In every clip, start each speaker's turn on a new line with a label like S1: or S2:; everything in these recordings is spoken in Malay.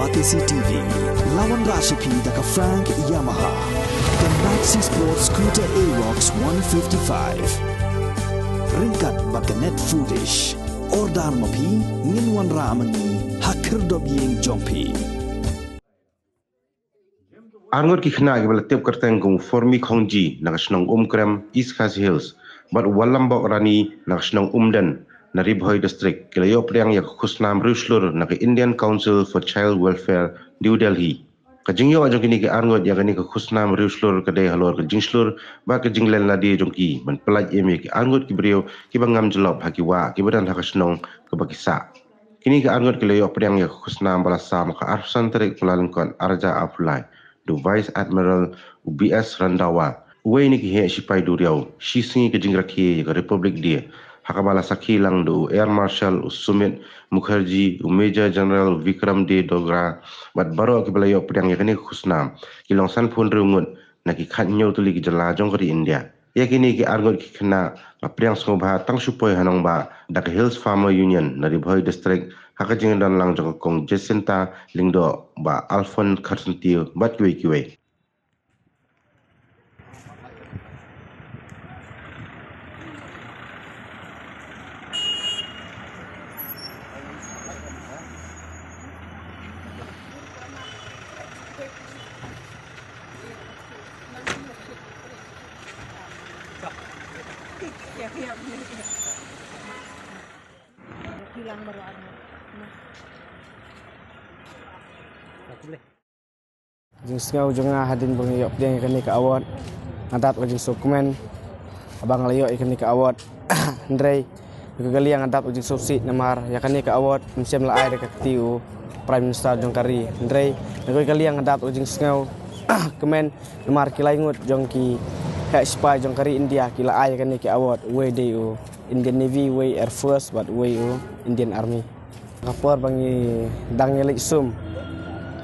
S1: Batisi TV, lawan Rashipi daka Frank Yamaha, dan Maxi Sports Scooter Aerox 155. Ringkat bakanet foodish, ordar mapi, nginwan ramani, hakir dobiyeng jompi.
S2: Angot ki khna gibal tep karteng kung formi khongji nakasnong krem East Khasi Hills but walambok rani nakasnong umdan na Ribhoy district kilayo priang yak khusnam ruslur na Indian Council for Child Welfare New Delhi kajingyo ajong kini ke angot yak ni khusnam ruslur kadai halor kajingslur ba kajinglen ladi jongki ban pelaj emi ki angot ki brio ki bangam jelop hakiwa ki badan hakasnong ke bakisa kini ke angot kilayo priang yak khusnam balasa maka arsan tarik pelalengkon arja afulai do Vice Admiral UBS Randawa uwe ni ki he sipai duriau si singi ke jingrakhi ke Republik dia hakabala sakilang do Air Marshal Sumit Mukherjee Major General Vikram D Dogra bat baro ki balayo pedang yakni khusnam kilong san phun rungut na ki khatnyo tuli ki jala jong kari India yakini ki argot ki khna pedang sngobha tang supoi hanong ba dak Hills Farmer Union na Ribhoy district hakajing dan lang jong kong Jacinta lingdo ba Alfon Kharsantiu bat kiwe
S3: hilang baru ada.
S4: Jing sengau jonga hadin bang yok dia ikan ni ke awat ngadat ujung dokumen abang layok ikan ni ke awat Andrei kegali yang ngadat ujung subsid namar ikan ni ke awat musim la air dekat tiu Prime Minister Jongkari Andrei kegali yang ngadat ujung sengau kemen namar kilai ngut jongki hak spy Jongkari India kila air ikan ni ke awat WDU Indian Navy way Air Force but way Indian Army kapor bangi dang nyelik sum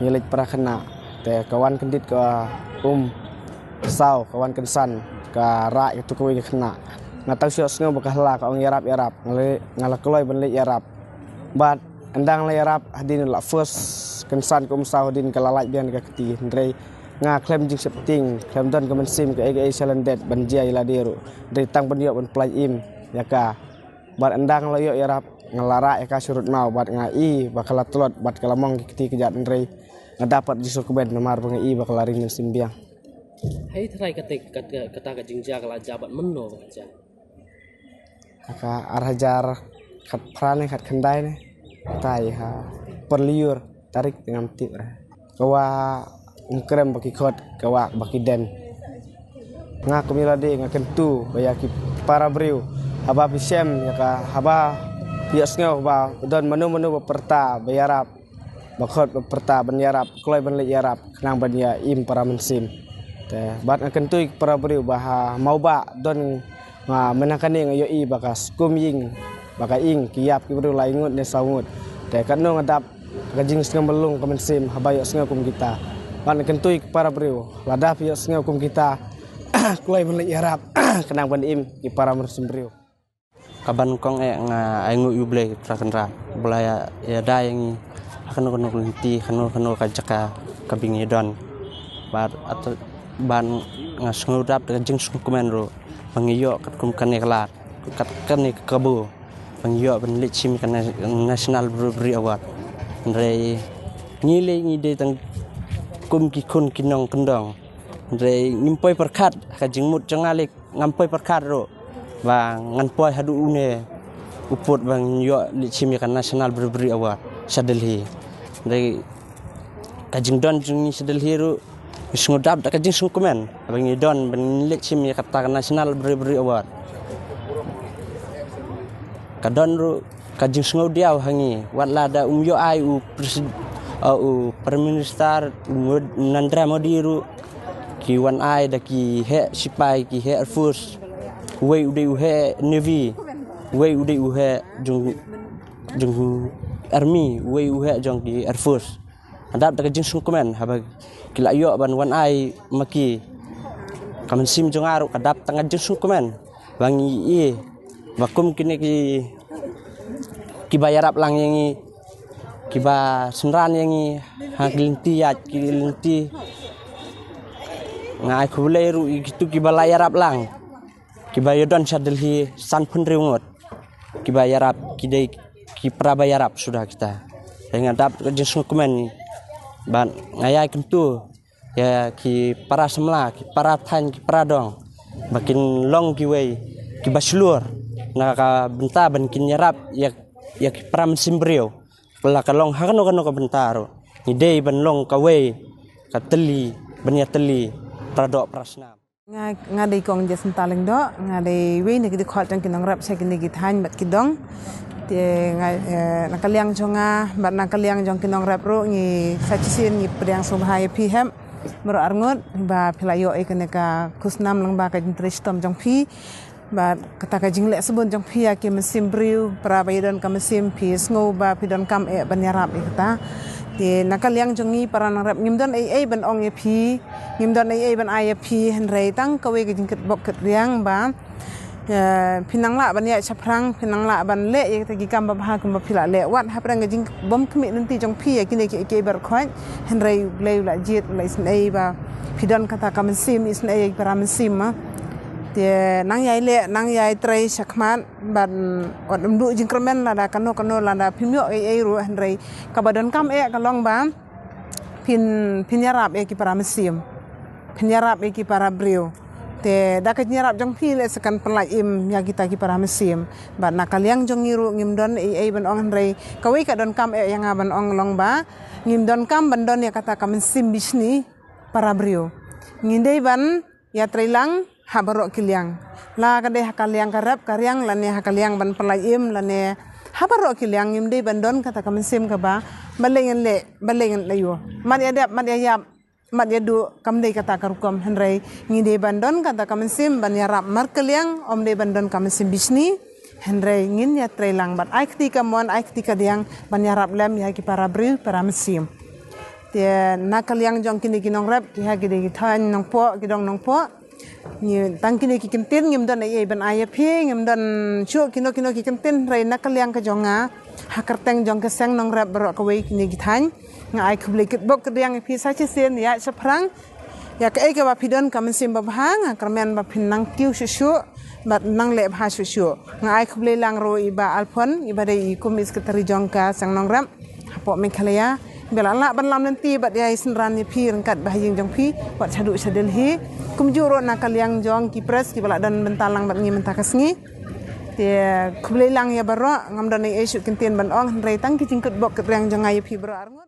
S4: nyelik prakena te kawan kendit ke sau kawan kensan ke rak itu kowe kena ngatau siok sengau bakahla ka ong yarap ngala keloi benlik yarap but endang la yarap hadin la first kensan sau din kalalai bian ka keti ndrei nga klem jing septing klem don kemensim ke ega salandet banjia ila deru dari tang pendiok ben plai im yaka bat endang la yok yarap ngalarak yaka surut mau bat ngai bakal telot bat kalamong keti kejat ndrei dapat justru keben nomor pengi bakal lari dengan simbiang.
S5: Hai terai kata jingja kalau jabat meno baca.
S4: Kaka arhajar kat prane kat kendai ne. Tai ha perliur tarik dengan tip. Kawa krem baki kot kawa baki den. Ngak milade ngakentu bayaki para briu. Haba pisem yaka haba piasngau ba don menu perta bayarap bakot perta banyarap kloi benlik yarap kenang banya im para mensim te bat akentuy para beriu baha mau ba don menakani ngayo i bakas kumying baka ing kiap ki beriu laingut ne saungut te kanno ngadap gajing sengam belung ke mensim habayok sengau kum kita bat akentuy para beriu ladap yo sengau kum kita kloi benlik yarap kenang ban im ki para mensim beriu
S5: Kaban kong nga aingu yuble trakenra bulaya ya dayang kanu linti kanu kajaka kabingi don bar atau ban ngasngudap dengan jing sukumen ro pangiyo kat kum kan kelar kat kan kabu pangiyo ben licim kan national brewery award ndrei ngile ngide tang kum ki kun kinong kendong ndrei ngimpoi perkat ka jingmut jangalik ngampoi perkat ro và ngan poi hadu une uput bang yo licim kan national brewery award Sadelhi dari kajing don jungi Sadelhi ru ngudap dak kajing sukumen abang don ben licim kata national brewery award kadon ru kajing sungau diau hangi wat lada yo ai prime minister Narendra Modi ru ki wan ai daki he sipai ki he Air Force way ude uhe Navy way ude uhe jung Army way uhe jong di Air Force adap dak jing sukumen habag kila yo ban wan ai maki kamen sim jong aru kadap tangah jing sukumen bangi i vakum kini ki bayarap lang yang kiba senran yang ni hakilinti ya kilinti ngai kuleru itu kiba layarap lang kiba yodon sadelhi san pun riungot kiba yarap kidai ki praba yarap sudah kita dengan dap jenis komen ban ngayai kentu ya ki para semla ki para tan ki para dong makin long ki wei ki baslur naka benta ban kin yarap ya ki para mesin brio pela kalong hakano ka bentaro ni dei ban long ka wei ka teli ban ya teli pradok prasna
S6: ngadai kong jas taling do ngadai wei ni ki khol jang kinong rap sa kini ki than bat ki dong te nakaliang jonga bat nakaliang jong kinong rap ro ni sachisin ni priang subhai phem mero arngot ba philayo e kaneka kusnam lang ba ka tristom jong phi ba kata ka jingle sebun jong phi ke mesim briu pra baydon ka mesim phi sngo ba pidon kam e banyarap e kata te nakaliang jongi para nang rap ngimdon ai ban ong e phi ngimdon ai ban ai phi henrei tang ka we ka jingket bok ket riang ba pinangla ban ya chaprang pinangla ban le ye tagi kam ba kum ba phila le wat haprang ga jing bom khmi nanti jong phi kine ke bar khoi henrei blei la jit la isnei ba pidon kata kam sim isnei para sim ma te nang yai le nang yai trai sakman ban od mdu jing kremen la da kano la da phimyo ai ru henrei ka badon kam kalong ba pinyarap ki para sim pinyarap ki para brio te dakat nyarap jong phi le sekan pelaim ya kita ki para mesim ba nakaliang jong ngiru ngimdon ai ban ong rei kawai ka don kam yang ban ong long ba ngimdon kam bandon ya kata kam sim bisni para brio ngindei ban ya trilang habaro kiliang la ka de hakaliang karap karyang lane hakaliang ban pelaim lane habaro kiliang ngimdei bandon kata kam sim ka ba balengen le yo mat ya dap mat ya yap mat yadu kam dei kata karukom henrei ngide bandon kata kam sim ban yarap markeliang om dei bandon kam sim bisni henrei ngin ya trelang bat ai ketika mon ai ketika diang ban yarap lem ya ki para bri para mesim te nakaliang jong kini kinong rap ki ha ki de than nong po ki dong nong po ni tang kini ki kentin ngim don ai ban ai phi ngim don chu kino ki kentin rei nakaliang ka jonga hakarteng jong keseng nong rap bro ka wei kini ki than ngai khubli kit bok kedang phi sa chi sen ya saprang ya ka ba pidon kam sim ba hang karmen ba pinang kiu shu bat nang le bha shu ngai khubli lang ro iba alphon iba dei kumis ketari jongka sang nong ram hapo men khalaya bela la ban lam nanti bat ya senran ni phi rangkat bah jing jong phi bat chadu sadel hi kumjuro nakaliang jong ki pres ki bala dan bentalang bat ngi mentakasngi te khubli lang ya baro ngam dan ai shu kintin ban ong rei tang ki jingkut bok ketrang jong ai phi bro arngot